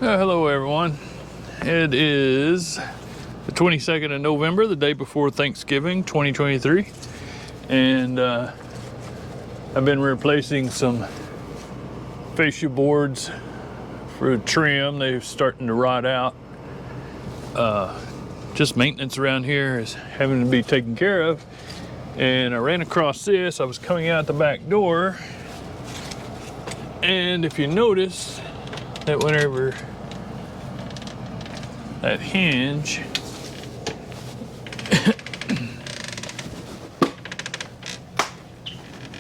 Hello everyone. It is the 22nd of November, the day before Thanksgiving 2023, and I've been replacing some fascia boards for trim. They're starting to rot out. Just maintenance around here is having to be taken care of, and I ran across this. I was coming out the back door, and if you notice that whenever that hinge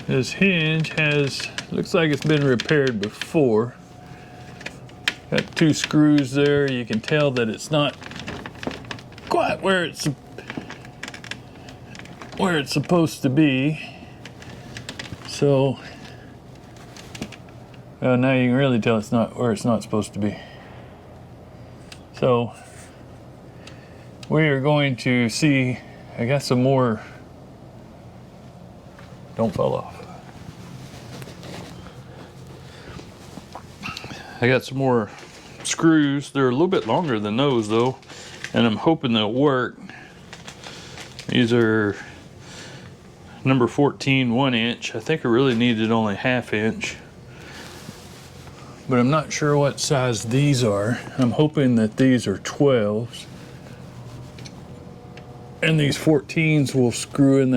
this hinge looks like it's been repaired before. Got two screws there. You can tell that it's not quite where it's supposed to be. So now you can really tell it's not where it's not supposed to be. So we are going to see, I got some more, don't fall off. I got some more screws. They're a little bit longer than those though, and I'm hoping they'll work. These are number 14 1-inch. I think I really needed only 1/2 inch. But I'm not sure what size these are. I'm hoping that these are 12s. And these 14s will screw in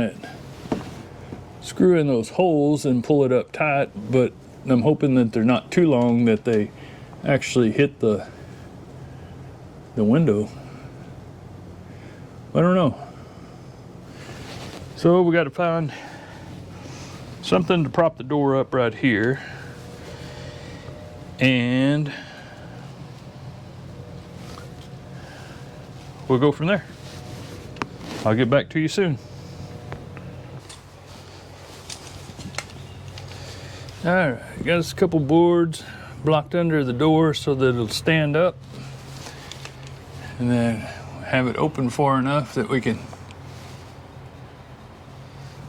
those holes and pull it up tight, but I'm hoping that they're not too long, that they actually hit the window. I don't know. So we got to find something to prop the door up right here. And we'll go from there. I'll get back to you soon. All right, got us a couple boards blocked under the door so that it'll stand up, and then have it open far enough that we can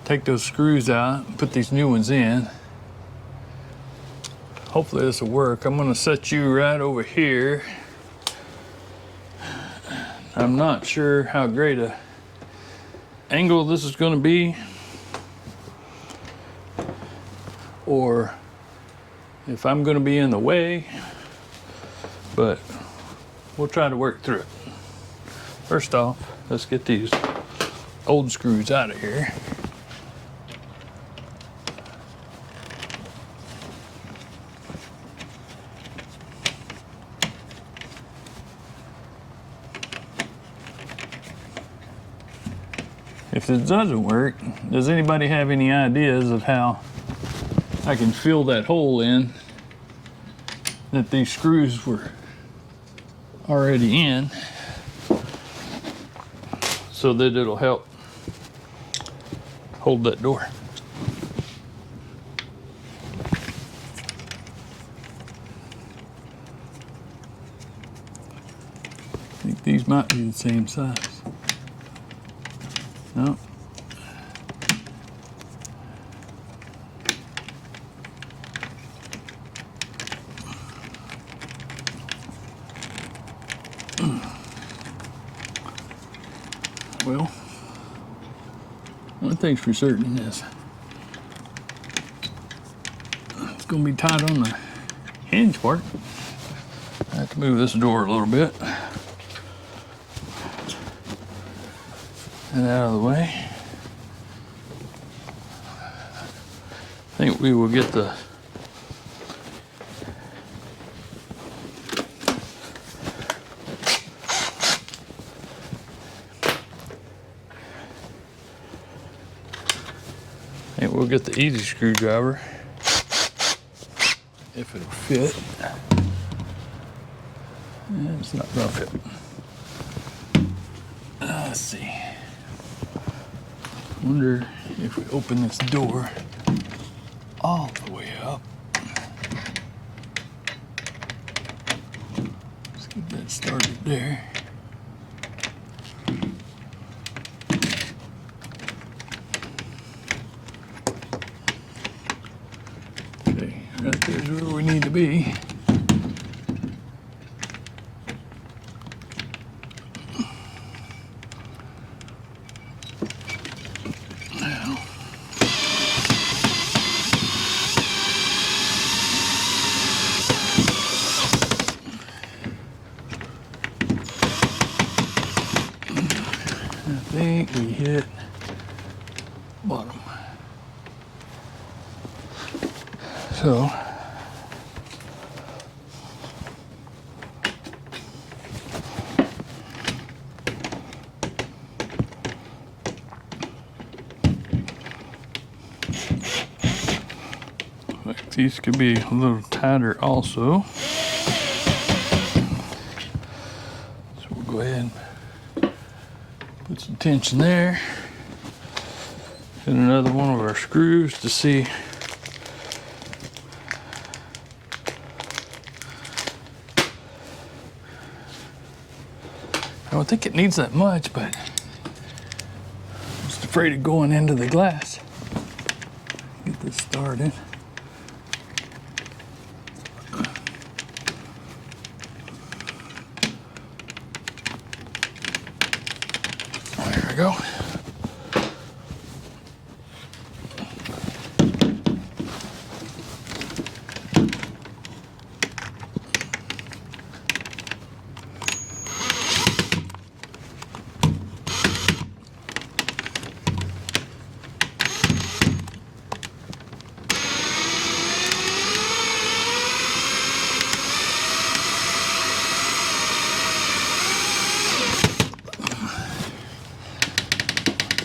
take those screws out and put these new ones in. Hopefully this will work. I'm gonna set you right over here. I'm not sure how great a angle this is gonna be, or if I'm gonna be in the way, but we'll try to work through it. First off, let's get these old screws out of here. If this doesn't work, does anybody have any ideas of how I can fill that hole in that these screws were already in, so that it'll help hold that door? I think these might be the same size. No. Well, one thing's for certain is it's going to be tight on the hinge part. I have to move this door a little bit and out of the way. I think we will get the easy screwdriver if it'll fit. And it's not gonna fit. Let's see. Wonder if we open this door all the way up. Let's get that started there. Okay, right there's where we need to be. hit bottom. So like these could be a little tighter also. So we'll go ahead and put some tension there. And another one of our screws to see. I don't think it needs that much, but I'm just afraid of going into the glass. Get this started. There we go.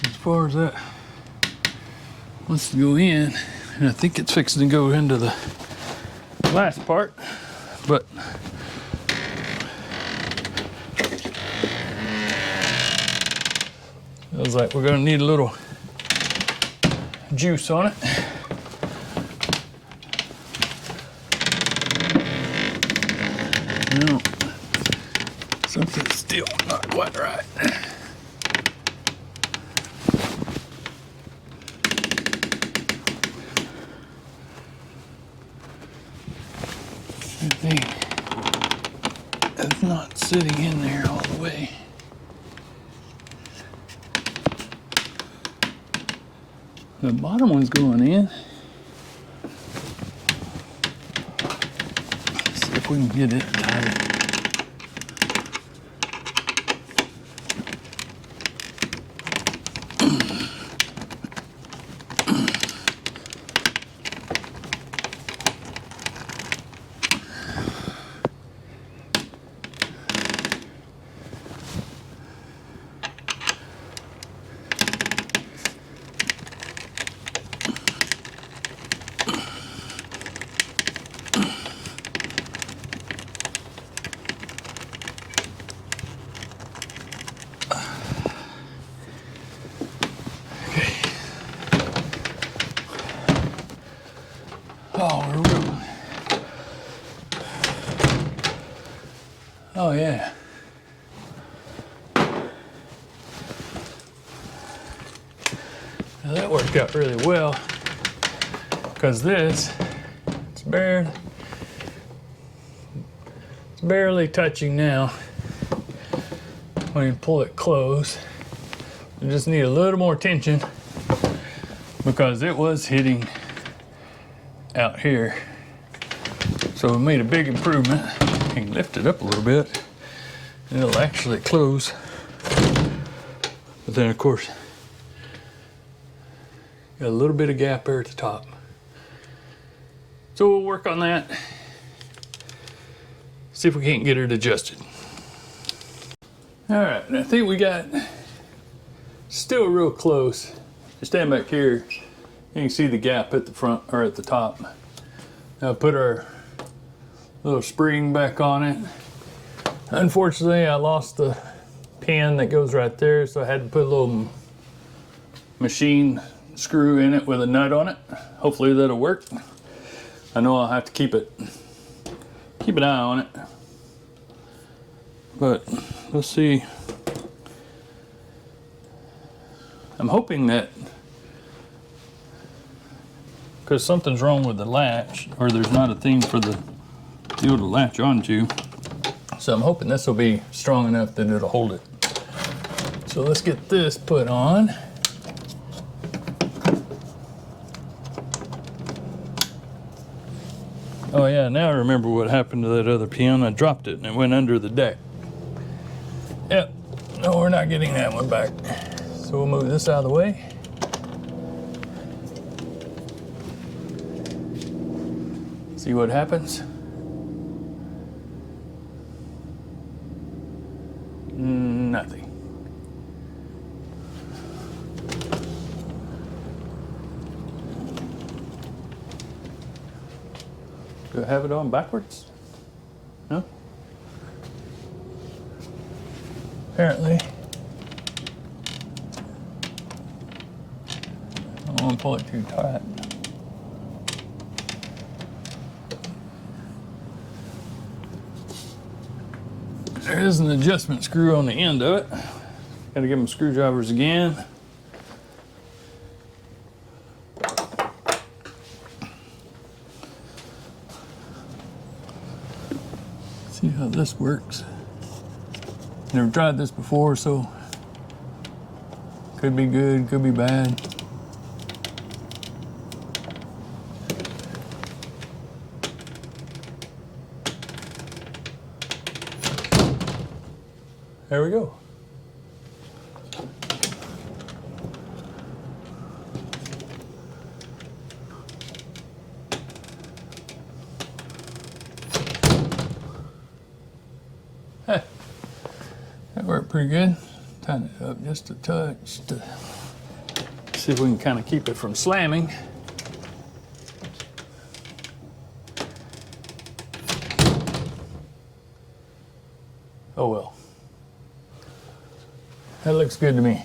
As far as that wants to go in, and I think it's fixing to go into the last part, but feels like we're gonna need a little juice on it. No, something's still not quite right. It's not sitting in there all the way. The bottom one's going in. Let's see if we can get it tight. Oh yeah. Now that worked out really well because this, it's barely touching now. When you pull it close, you just need a little more tension because it was hitting out here. So we made a big improvement. You can lift it up a little bit and it'll actually close. But then of course, got a little bit of gap there at the top. So we'll work on that. See if we can't get it adjusted. All right, and I think we got still real close. If you stand back here, you can see the gap at the front or at the top. Now put our little spring back on it. Unfortunately, I lost the pin that goes right there, so I had to put a little machine screw in it with a nut on it. Hopefully that'll work. I know I'll have to keep an eye on it. But let's see. I'm hoping that, because something's wrong with the latch, or there's not a thing for the deal to latch onto. So I'm hoping this will be strong enough that it'll hold it. So let's get this put on. Oh yeah, now I remember what happened to that other pin. I dropped it and it went under the deck. Yep, no, we're not getting that one back. So So we'll move this out of the way. See what happens. Nothing. Do I have it on backwards? No? Apparently. I don't want to pull it too tight. There is an adjustment screw on the end of it. Gotta give them screwdrivers again. See how this works. Never tried this before, so could be good, could be bad. There we go. Hey, that worked pretty good. Tighten it up just a touch to see if we can kind of keep it from slamming. Oh well. That looks good to me.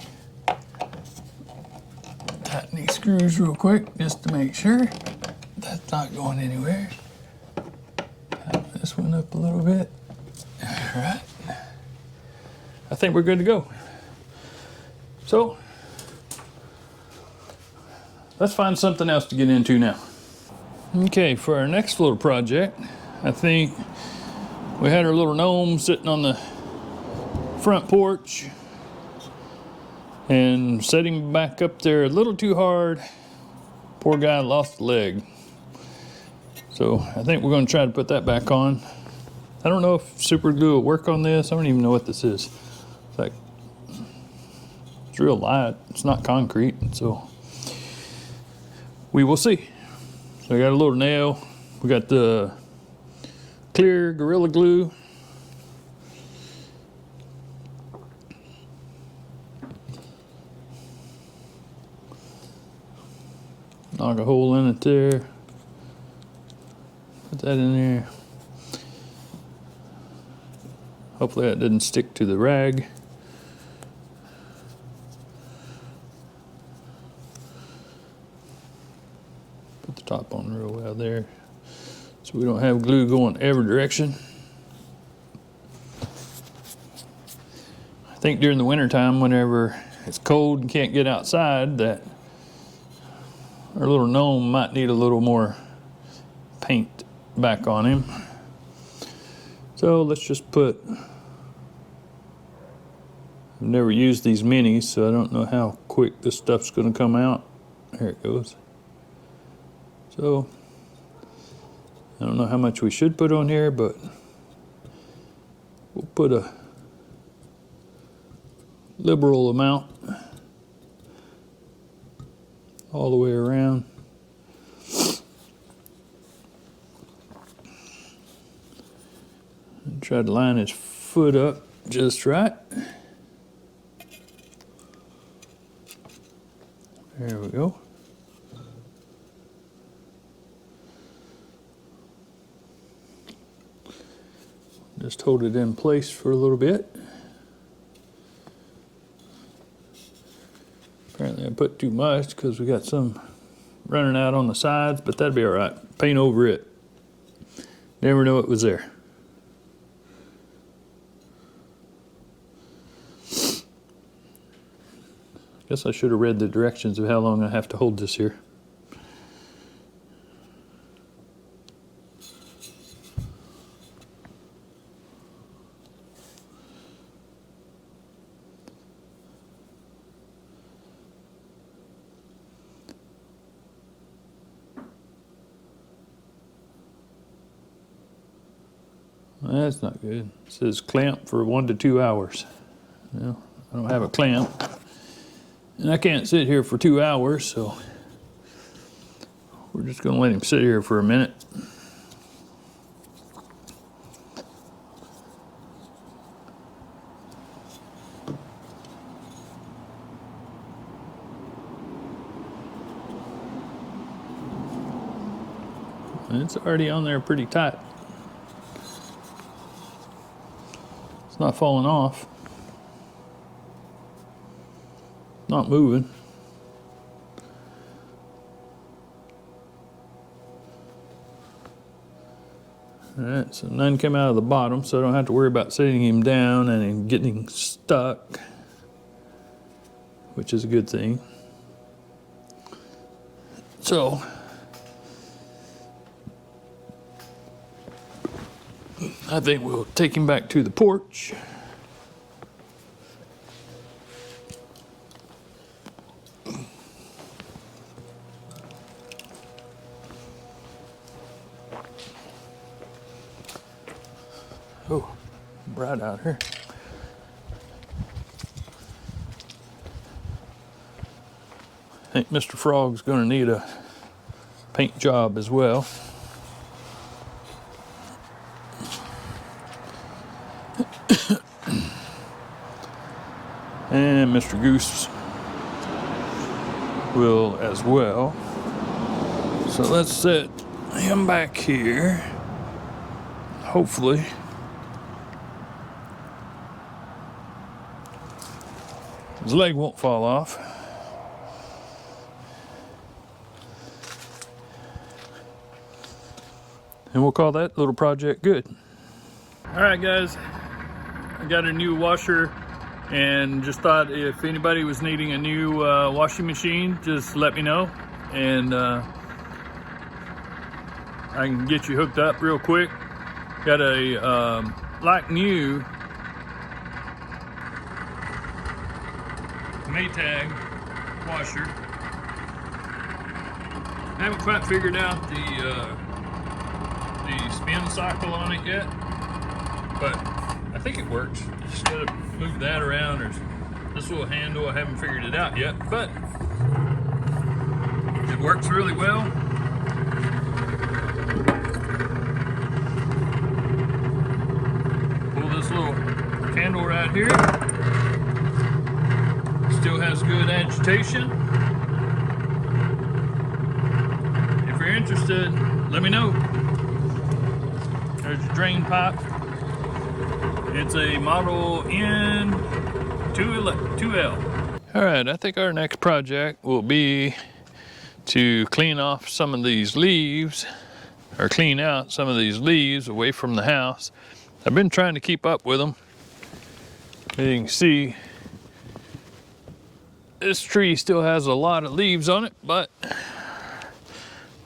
Tighten these screws real quick just to make sure that's not going anywhere. Tighten this one up a little bit. All right. I think we're good to go. So, let's find something else to get into now. Okay, for our next little project, I think we had our little gnome sitting on the front porch and set him back up there a little too hard. Poor guy lost a leg. So I think we're going to try to put that back on. I don't know if super glue will work on this. I don't even know what this is. It's like, it's real light. It's not concrete, so we will see. So I got a little nail. We got the clear Gorilla Glue. Knock a hole in it there. Put that in there. Hopefully that didn't stick to the rag. Put the top on real well there, so we don't have glue going every direction. I think during the winter time, whenever it's cold and can't get outside, that our little gnome might need a little more paint back on him. So let's just put, I've never used these minis, so I don't know how quick this stuff's gonna come out. There it goes. So, I don't know how much we should put on here, but we'll put a liberal amount all the way around. And try to line his foot up just right. There we go. Just hold it in place for a little bit. Apparently I put too much because we got some running out on the sides, but that'd be all right. Paint over it. Never know it was there. Guess I should have read the directions of how long I have to hold this here. That's not good. It says clamp for 1 to 2 hours. Well, I don't have a clamp. And I can't sit here for 2 hours, so we're just gonna let him sit here for a minute. And it's already on there pretty tight. It's not falling off. Not moving. Alright, so none came out of the bottom, so I don't have to worry about setting him down and getting stuck, which is a good thing. So, I think we'll take him back to the porch. Oh, bright out here. I think Mr. Frog's gonna need a paint job as well. And Mr. Goose will as well. So let's set him back here. Hopefully his leg won't fall off. And we'll call that little project good. All right, guys, I got a new washer and just thought if anybody was needing a new washing machine, just let me know, and I can get you hooked up real quick. Got a like new Maytag washer. I haven't quite figured out the spin cycle on it yet, but I think it works. Just gotta move that around, or this little handle. I haven't figured it out yet, but it works really well. Pull this little handle right here. Still has good agitation. If you're interested, let me know. There's a drain pipe. It's a model N2L. All right, I think our next project will be to clean off some of these leaves, or clean out some of these leaves away from the house. I've been trying to keep up with them. As you can see, this tree still has a lot of leaves on it, but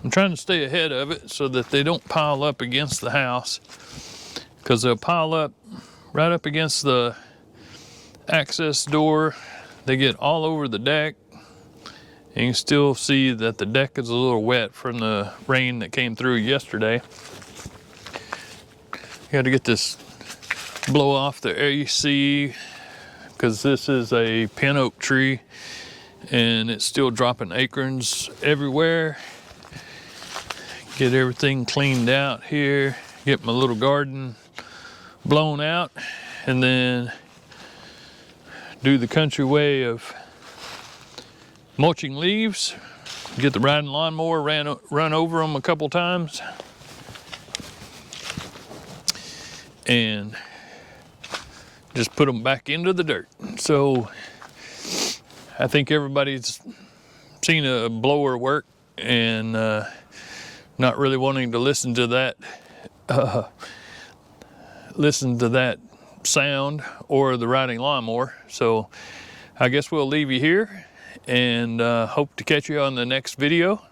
I'm trying to stay ahead of it so that they don't pile up against the house, because they'll pile up right up against the access door. They get all over the deck. You can still see that the deck is a little wet from the rain that came through yesterday. Got to get this blow off the AC, because this is a pin oak tree and it's still dropping acorns everywhere. Get everything cleaned out here. Get my little garden blown out, and then do the country way of mulching leaves. Get the riding lawnmower, run over them a couple times, and just put them back into the dirt. So I think everybody's seen a blower work and not really wanting to listen to that sound or the riding lawnmower. So I guess we'll leave you here, and hope to catch you on the next video,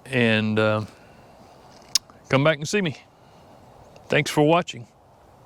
and come back and see me. Thanks for watching.